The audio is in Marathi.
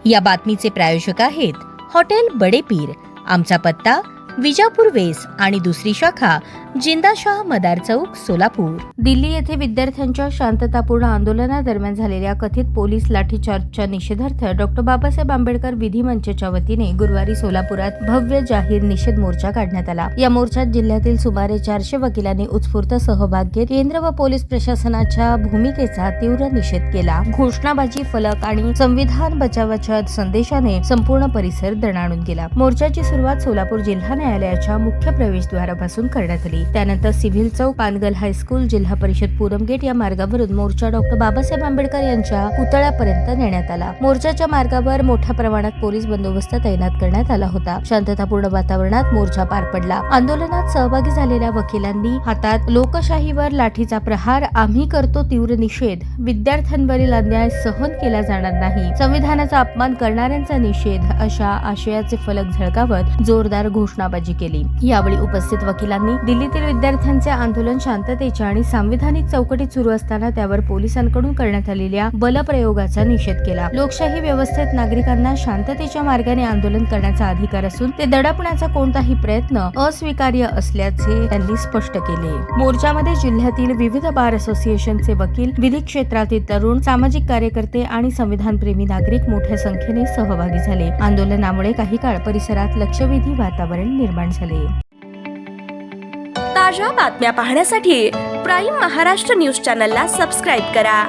या बातमीचे प्रायोजक आहेत हॉटेल बडे पीर। आमचा पत्ता विजापूर वेस आणि दुसरी शाखा जिंदाशाह मदार चौक सोलापूर। दिल्ली येथे विद्यार्थ्यांच्या शांततापूर्ण आंदोलनादरम्यान झालेल्या कथित पोलीस लाठीचार्जच्या निषेधार्थ डॉक्टर बाबासाहेब आंबेडकर विधी मंचच्या वतीने गुरुवारी सोलापुरात भव्य जाहीर निषेध मोर्चा काढण्यात आला। या मोर्चात जिल्ह्यातील सुमारे 400 वकिलांनी उत्स्फूर्त सहभाग घेत केंद्र व पोलीस प्रशासनाच्या भूमिकेचा तीव्र निषेध केला। घोषणाबाजी, फलक आणि संविधान बचावाच्या संदेशाने संपूर्ण परिसर दणाणून गेला। मोर्चाची सुरुवात सोलापूर जिल्हा न्यायालयाच्या मुख्य प्रवेशद्वारापासून करण्यात आली। त्यानंतर सिव्हिल चौक, पानगल हायस्कूल, जिल्हा परिषद पूरम गेट या मार्गावरून मोर्चा डॉक्टर बाबासाहेब आंबेडकर यांच्या पुतळ्यापर्यंत नेण्यात आला। मोर्चाच्या मार्गावर मोठ्या प्रमाणात पोलीस बंदोबस्त तैनात करण्यात आला होता। शांततापूर्ण वातावरणात मोर्चा पार पडला। आंदोलनात सहभागी झालेल्या वकिलांनी हातात लोकशाहीवर लाठीचा प्रहार, आम्ही करतो तीव्र निषेध, विद्यार्थ्यांवरील अन्याय सहन केला जाणार नाही, संविधानाचा अपमान करणाऱ्यांचा निषेध अशा आशयाचे फलक झळकावत जोरदार घोषणाबाजी केली। यावेळी उपस्थित वकिलांनी दिल्लीतील विद्यार्थ्यांचे आंदोलन शांततेच्या आणि संविधानिक चौकटीत सुरू असताना त्यावर पोलिसांकडून करण्यात आलेल्या बलप्रयोगाचा निषेध केला। लोकशाही व्यवस्थेत नागरिकांना शांततेच्या मार्गाने आंदोलन करण्याचा अधिकार असून ते दडपण्याचा कोणताही प्रयत्न अस्वीकार्य असल्याचे त्यांनी स्पष्ट केले। मोर्चामध्ये जिल्ह्यातील विविध बार असोसिएशनचे वकील, विधी क्षेत्रातील तरुण, सामाजिक कार्यकर्ते आणि संविधानप्रेमी नागरिक मोठ्या संख्येने सहभागी झाले। आंदोलनामुळे काही काळ परिसरात लक्षवेधी वातावरण निर्माण झाले। ताज्या बातम्या पाहण्यासाठी प्राईम महाराष्ट्र न्यूज चॅनलला सबस्क्राईब करा।